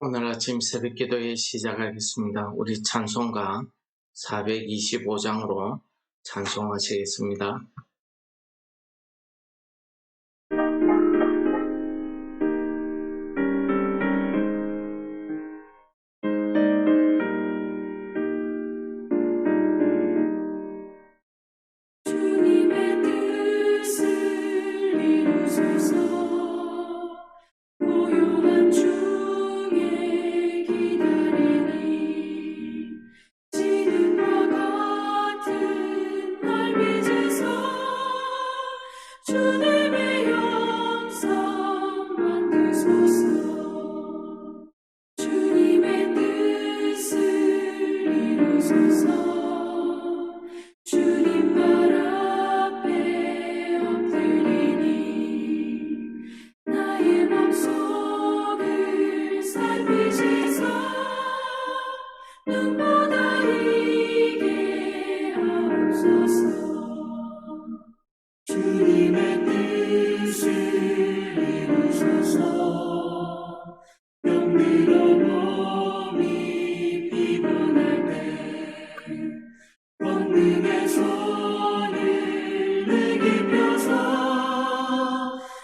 오늘 아침 새벽 기도회 시작하겠습니다. 우리 찬송가 425장으로 찬송하시겠습니다. 주님의 뜻을 이루소서. 고요한 중에 기다리니 지금과 같은 날 빚으소. 주님의 영성 만드소서. 주님의 뜻을 이루소서. 주님 발 앞에 엎드리니 나의 맘속을 살피시사 눈보다 이게 하옵소서. 주님의 뜻을 이루소서. 병들어 몸이 피곤할 때 권능의 손을 내게 펴서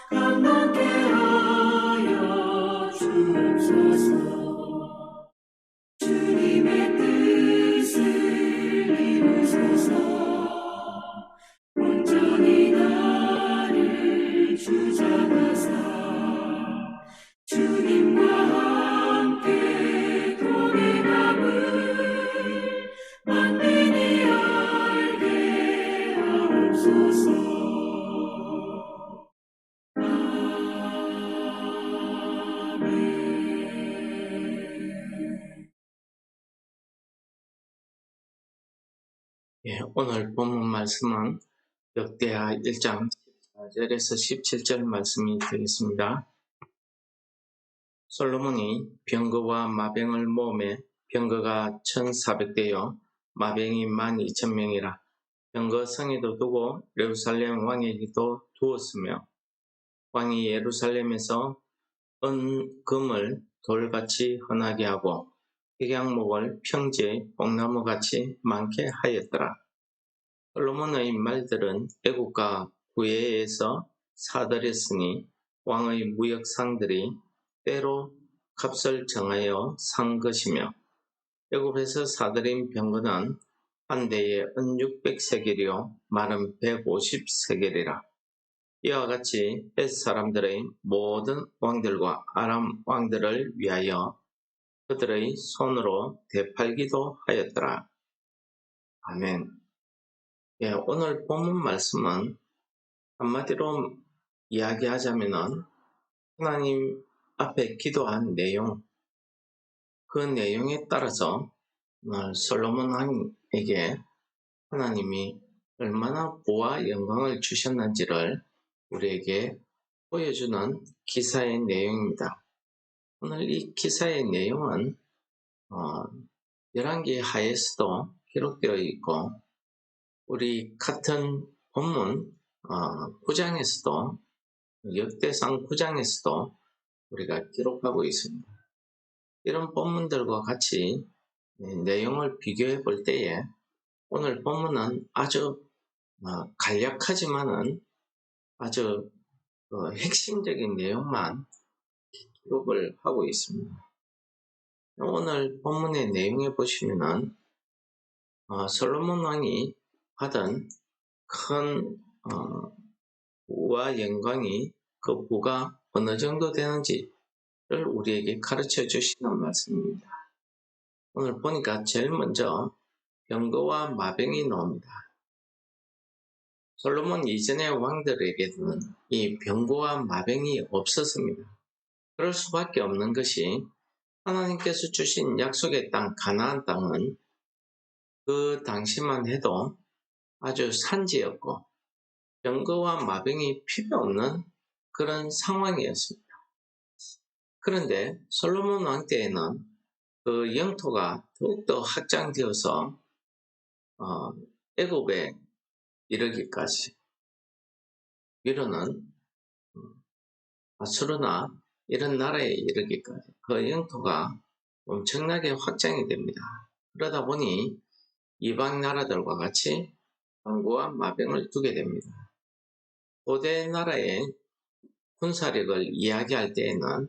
감당케 하여 주옵소서. 주님의 뜻을 이루소서. 온전히 나를 주장하사 주님과 함께 동행함을 만민이 알게 하옵소서. 오늘 본문 말씀은 역대하 1장 14절에서 17절 말씀이 되겠습니다. 솔로몬이 병거와 마병을 모으매 병거가 1,400대요 마병이 12,000명이라 병거 성에도 두고 예루살렘 왕에게도 두었으며 왕이 예루살렘에서 금을 돌같이 흔하게 하고 백양목을 평지에 뽕나무같이 많게 하였더라. 솔로몬의 말들은 애국과 구애에서 사들였으니 왕의 무역상들이 때로 값을 정하여 산 것이며 애국에서 사들인 병거는 한 대에 은 600세겔이요 말은 150세겔이라. 이와 같이 헷 사람들의 모든 왕들과 아람 왕들을 위하여 그들의 손으로 되팔기도 하였더라. 아멘. 오늘 본문 말씀은 한마디로 이야기하자면은 하나님 앞에 기도한 내용, 그 내용에 따라서 오늘 솔로몬 왕에게 하나님이 얼마나 부와 영광을 주셨는지를 우리에게 보여주는 기사의 내용입니다. 오늘 이 기사의 내용은 열왕기 하에서도 기록되어 있고 우리 같은 본문 9장에서도 역대상 9장에서도 우리가 기록하고 있습니다. 이런 본문들과 같이 내용을 비교해 볼 때에 오늘 본문은 아주 간략하지만은 아주 핵심적인 내용만 기록을 하고 있습니다. 오늘 본문의 내용에 보시면은 솔로몬 왕이 받은 큰 부와 영광이 그 부가 어느 정도 되는지를 우리에게 가르쳐 주시는 말씀입니다. 오늘 보니까 제일 먼저 병거와 마병이 나옵니다. 솔로몬 이전의 왕들에게는 이 병거와 마병이 없었습니다. 그럴 수밖에 없는 것이 하나님께서 주신 약속의 땅 가나안 땅은 그 당시만 해도 아주 산지였고 병거와 마병이 필요 없는 그런 상황이었습니다. 그런데 솔로몬 왕 때에는 그 영토가 더욱더 확장되어서 애굽에 이르기까지 위로는 아수르나 이런 나라에 이르기까지 그 영토가 엄청나게 확장이 됩니다. 그러다 보니 이방 나라들과 같이 병거와 마병을 두게 됩니다. 고대 나라의 군사력을 이야기할 때에는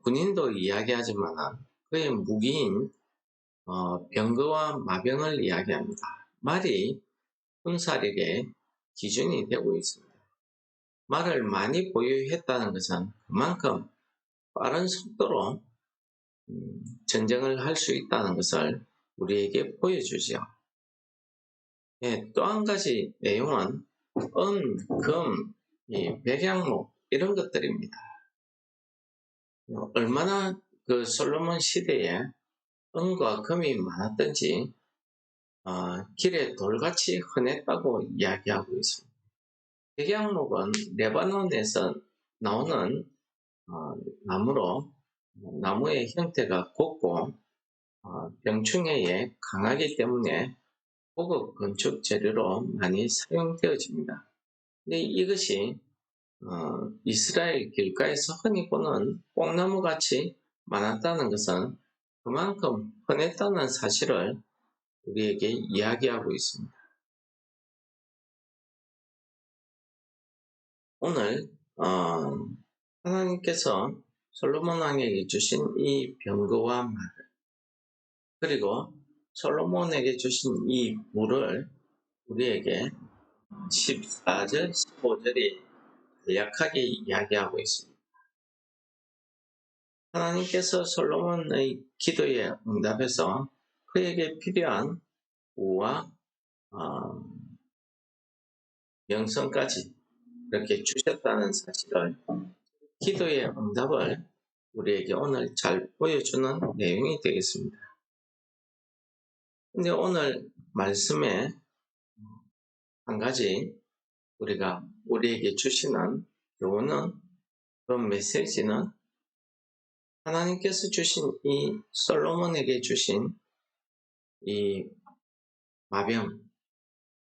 군인도 이야기하지만 그의 무기인 병거와 마병을 이야기합니다. 말이 군사력의 기준이 되고 있습니다. 말을 많이 보유했다는 것은 그만큼 빠른 속도로 전쟁을 할 수 있다는 것을 우리에게 보여주죠. 예, 또 한 가지 내용은 금, 백양목 이런 것들입니다. 얼마나 그 솔로몬 시대에 은과 금이 많았던지 길에 돌같이 흔했다고 이야기하고 있습니다. 백양목은 레바논에서 나오는 나무로 나무의 형태가 곱고 병충해에 강하기 때문에 고급 건축 재료로 많이 사용되어집니다. 근데 이것이 이스라엘 길가에서 흔히 보는 뽕나무 같이 많았다는 것은 그만큼 흔했다는 사실을 우리에게 이야기하고 있습니다. 오늘 하나님께서 솔로몬 왕에게 주신 이 병거와 말, 그리고 솔로몬에게 주신 이 물을 우리에게 14절, 15절이 간략하게 이야기하고 있습니다. 하나님께서 솔로몬의 기도에 응답해서 그에게 필요한 우와 명성까지 이렇게 주셨다는 사실을, 기도의 응답을 우리에게 오늘 잘 보여주는 내용이 되겠습니다. 근데 오늘 말씀에 한 가지 우리에게 주시는 교훈은, 그런 메시지는 하나님께서 주신 이 솔로몬에게 주신 이 마병,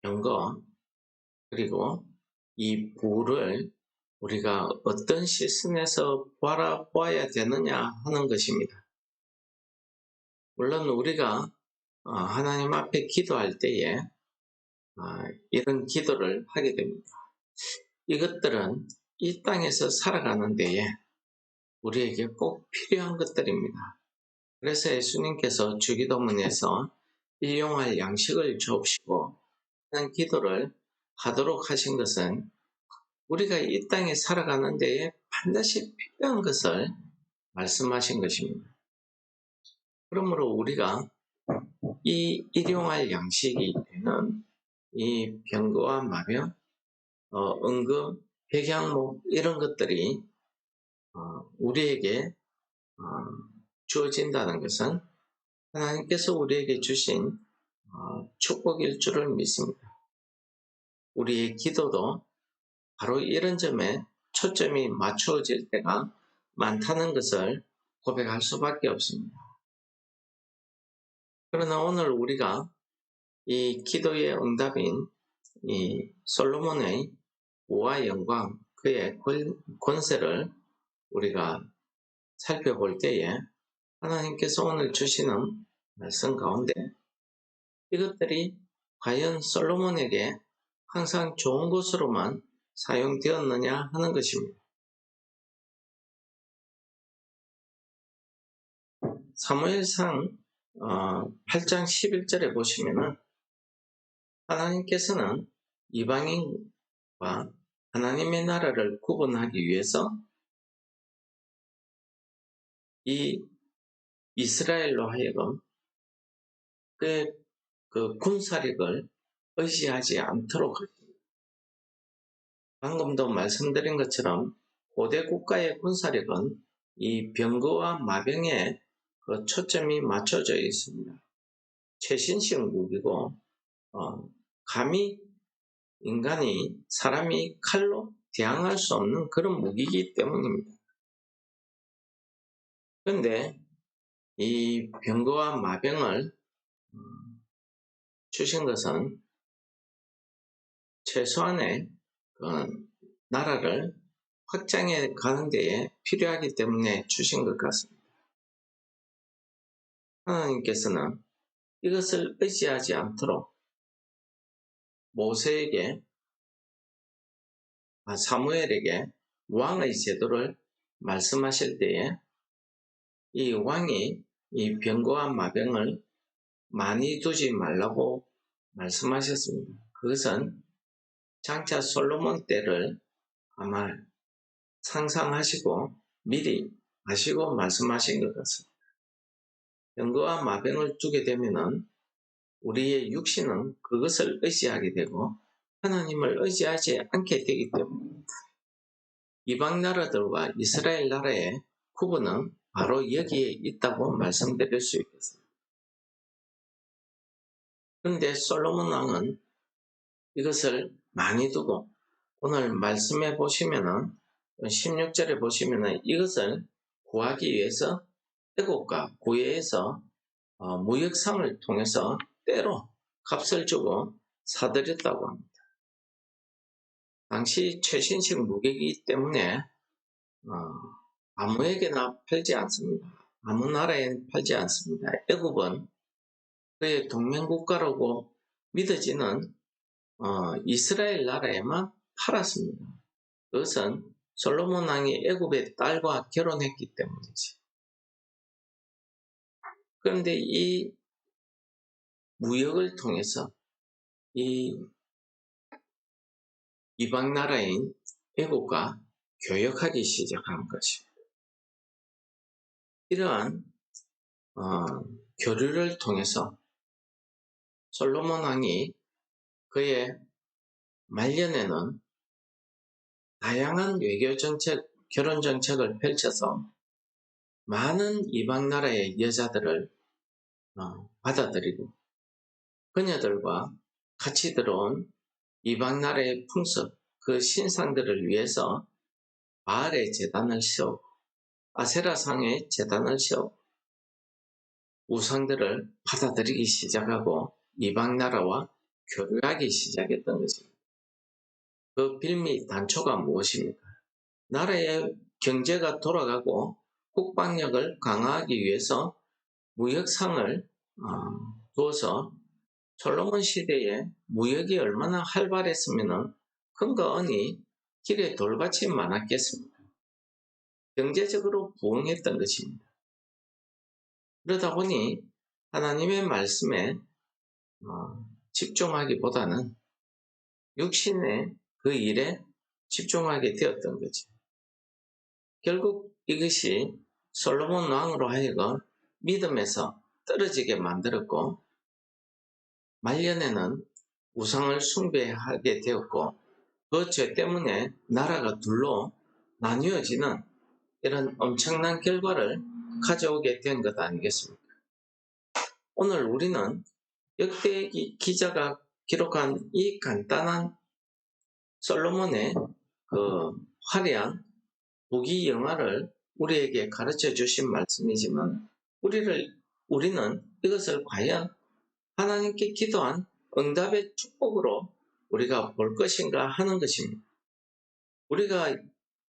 병거, 그리고 이 부를 우리가 어떤 시선에서 바라보아야 되느냐 하는 것입니다. 물론 우리가 하나님 앞에 기도할 때에 이런 기도를 하게 됩니다. 이것들은 이 땅에서 살아가는 데에 우리에게 꼭 필요한 것들입니다. 그래서 예수님께서 주기도문에서 일용할 양식을 주옵시고 하는 기도를 하도록 하신 것은 우리가 이 땅에 살아가는 데에 반드시 필요한 것을 말씀하신 것입니다. 그러므로 우리가 이 일용할 양식이 되는 이 병거와 마병, 은금, 백양목 이런 것들이 우리에게 주어진다는 것은 하나님께서 우리에게 주신 축복일 줄을 믿습니다. 우리의 기도도 바로 이런 점에 초점이 맞추어질 때가 많다는 것을 고백할 수밖에 없습니다. 그러나 오늘 우리가 이 기도의 응답인 이 솔로몬의 우와 영광, 그의 권세를 우리가 살펴볼 때에 하나님께서 오늘 주시는 말씀 가운데 이것들이 과연 솔로몬에게 항상 좋은 것으로만 사용되었느냐 하는 것입니다. 사무엘상 8장 11절에 보시면은 하나님께서는 이방인과 하나님의 나라를 구분하기 위해서 이 이스라엘로 하여금 그 군사력을 의지하지 않도록 합니다. 방금도 말씀드린 것처럼 고대 국가의 군사력은 이 병거와 마병에 그 초점이 맞춰져 있습니다. 최신식 무기고 감히 사람이 칼로 대항할 수 없는 그런 무기이기 때문입니다. 그런데 이 병거와 마병을 주신 것은 최소한의 그 나라를 확장해 가는 데에 필요하기 때문에 주신 것 같습니다. 하나님께서는 이것을 의지하지 않도록 모세에게, 사무엘에게 왕의 제도를 말씀하실 때에 이 왕이 이 병거와 마병을 많이 두지 말라고 말씀하셨습니다. 그것은 장차 솔로몬 때를 아마 상상하시고 미리 아시고 말씀하신 것 같습니다. 병거와 마병을 두게 되면은 우리의 육신은 그것을 의지하게 되고 하나님을 의지하지 않게 되기 때문입니다. 이방 나라들과 이스라엘 나라의 구분은 바로 여기에 있다고 말씀드릴 수 있겠습니다. 그런데 솔로몬 왕은 이것을 많이 두고 오늘 말씀해 보시면은 16절에 보시면은 이것을 구하기 위해서 애국과 구해에서 무역상을 통해서 때로 값을 주고 사들였다고 합니다. 당시 최신식 무기이기 때문에 아무에게나 팔지 않습니다. 아무 나라에는 팔지 않습니다. 애국은 그의 동맹국가라고 믿어지는 이스라엘 나라에만 팔았습니다. 그것은 솔로몬 왕이 애굽의 딸과 결혼했기 때문이지. 그런데 이 무역을 통해서 이 이방 나라인 애굽과 교역하기 시작한 것입니다. 이러한 교류를 통해서 솔로몬 왕이 그의 말년에는 다양한 외교 정책, 결혼 정책을 펼쳐서 많은 이방 나라의 여자들을 받아들이고 그녀들과 같이 들어온 이방 나라의 풍습, 그 신상들을 위해서 바알의 제단을 세우고 아세라상의 제단을 세우고 우상들을 받아들이기 시작하고 이방 나라와 교류하기 시작했던 것입니다. 그 빌미 단초가 무엇입니까? 나라의 경제가 돌아가고 국방력을 강화하기 위해서 무역상을 두어서 솔로몬 시대에 무역이 얼마나 활발했으면 금과 은이 길에 돌같이 많았겠습니까? 경제적으로 부흥했던 것입니다. 그러다 보니 하나님의 말씀에 집중하기보다는 육신의 그 일에 집중하게 되었던 거죠. 결국 이것이 솔로몬 왕으로 하여금 믿음에서 떨어지게 만들었고 말년에는 우상을 숭배하게 되었고 그 죄 때문에 나라가 둘로 나뉘어지는 이런 엄청난 결과를 가져오게 된 것 아니겠습니까? 오늘 우리는 역대기 기자가 기록한 이 간단한 솔로몬의 그 화려한 부귀 영화를 우리에게 가르쳐 주신 말씀이지만 우리는 이것을 과연 하나님께 기도한 응답의 축복으로 우리가 볼 것인가 하는 것입니다. 우리가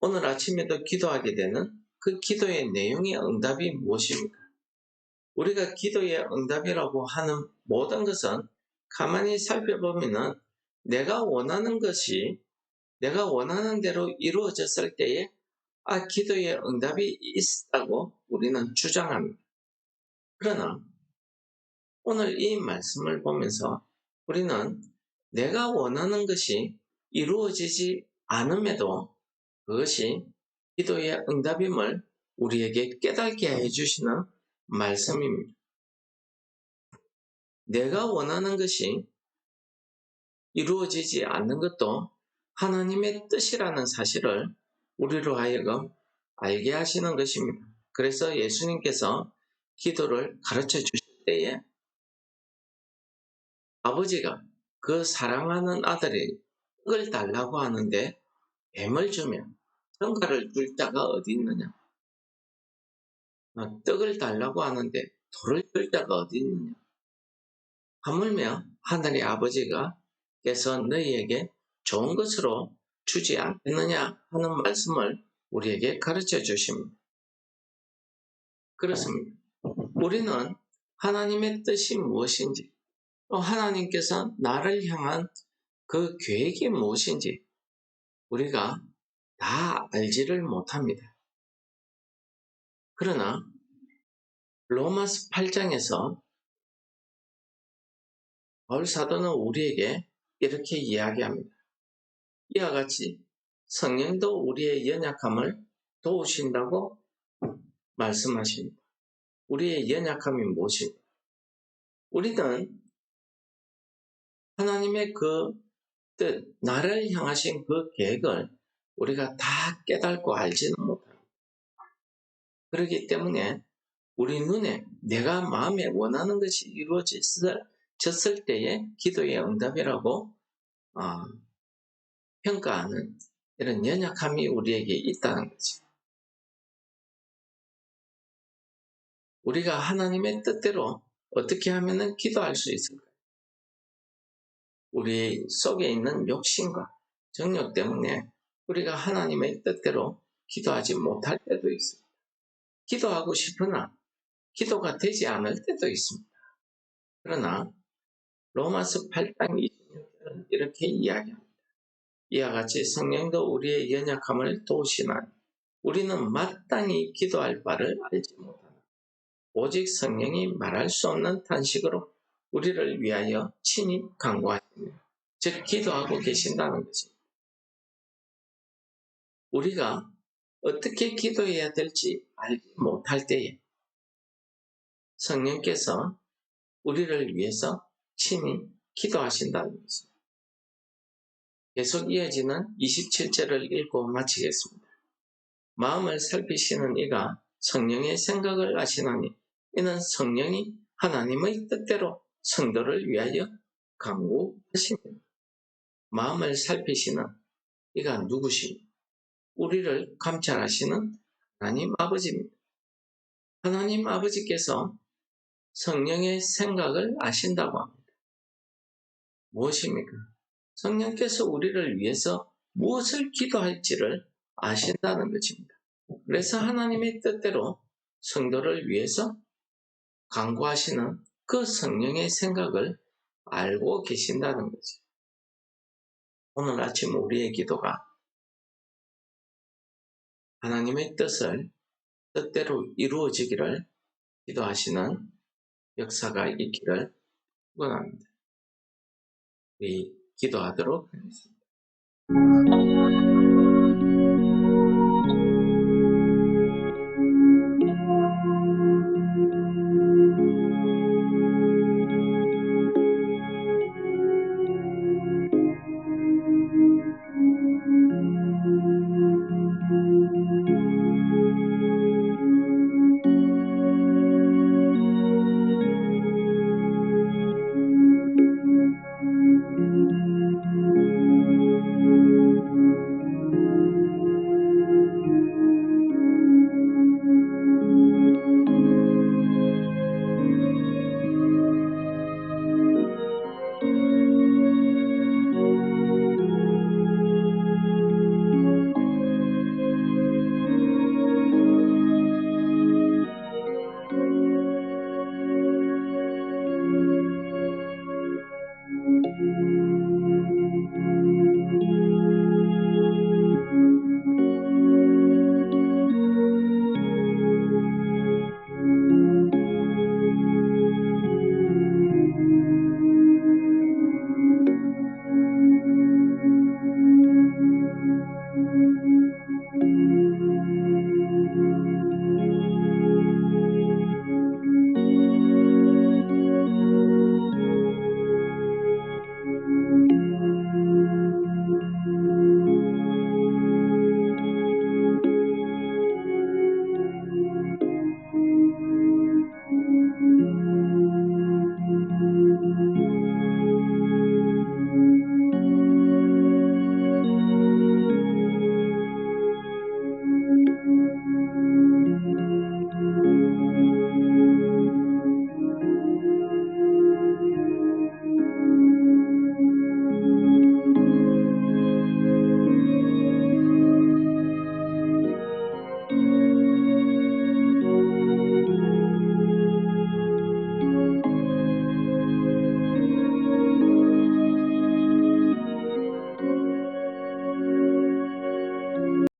오늘 아침에도 기도하게 되는 그 기도의 내용의 응답이 무엇입니까? 우리가 기도의 응답이라고 하는 모든 것은 가만히 살펴보면 내가 원하는 것이 내가 원하는 대로 이루어졌을 때에 기도의 응답이 있다고 우리는 주장합니다. 그러나 오늘 이 말씀을 보면서 우리는 내가 원하는 것이 이루어지지 않음에도 그것이 기도의 응답임을 우리에게 깨닫게 해주시는 말씀입니다. 내가 원하는 것이 이루어지지 않는 것도 하나님의 뜻이라는 사실을 우리로 하여금 알게 하시는 것입니다. 그래서 예수님께서 기도를 가르쳐 주실 때에 아버지가 그 사랑하는 아들이 떡을 달라고 하는데 뱀을 주면 전갈을 줄 자가 어디 있느냐? 떡을 달라고 하는데 돌을 줄 자가 어디 있느냐? 하물며 하늘의 아버지가 께서 너희에게 좋은 것으로 주지 않겠느냐 하는 말씀을 우리에게 가르쳐 주십니다. 그렇습니다. 우리는 하나님의 뜻이 무엇인지, 또 하나님께서 나를 향한 그 계획이 무엇인지 우리가 다 알지를 못합니다. 그러나 로마서 8장에서 바울 사도는 우리에게 이렇게 이야기합니다. 이와 같이 성령도 우리의 연약함을 도우신다고 말씀하십니다. 우리의 연약함이 무엇입니까? 우리는 하나님의 그 뜻, 나를 향하신 그 계획을 우리가 다 깨닫고 알지는 못합니다. 그렇기 때문에 우리 눈에 내가 마음에 원하는 것이 이루어졌을 때의 기도의 응답이라고 평가하는 이런 연약함이 우리에게 있다는 거죠. 우리가 하나님의 뜻대로 어떻게 하면 기도할 수 있을까요? 우리 속에 있는 욕심과 정욕 때문에 우리가 하나님의 뜻대로 기도하지 못할 때도 있습니다. 기도하고 싶으나 기도가 되지 않을 때도 있습니다. 그러나 로마서 8장 26절은 이렇게 이야기합니다. 이와 같이 성령도 우리의 연약함을 도우시나니 우리는 마땅히 기도할 바를 알지 못하나 오직 성령이 말할 수 없는 탄식으로 우리를 위하여 친히 간구하시며 즉 기도하고 계신다는 것입니다. 우리가 어떻게 기도해야 될지 알지 못할 때에 성령께서 우리를 위해서 친히 기도하신다는 것입니다. 계속 이어지는 27절을 읽고 마치겠습니다. 마음을 살피시는 이가 성령의 생각을 아시나니 이는 성령이 하나님의 뜻대로 성도를 위하여 간구하십니다. 마음을 살피시는 이가 누구십니까? 우리를 감찰하시는 하나님 아버지입니다. 하나님 아버지께서 성령의 생각을 아신다고 합니다. 무엇입니까? 성령께서 우리를 위해서 무엇을 기도할지를 아신다는 것입니다. 그래서 하나님의 뜻대로 성도를 위해서 간구하시는 그 성령의 생각을 알고 계신다는 거죠. 오늘 아침 우리의 기도가 하나님의 뜻대로 이루어지기를 기도하시는 역사가 있기를 축원합니다. 우리 기도하도록 하겠습니다.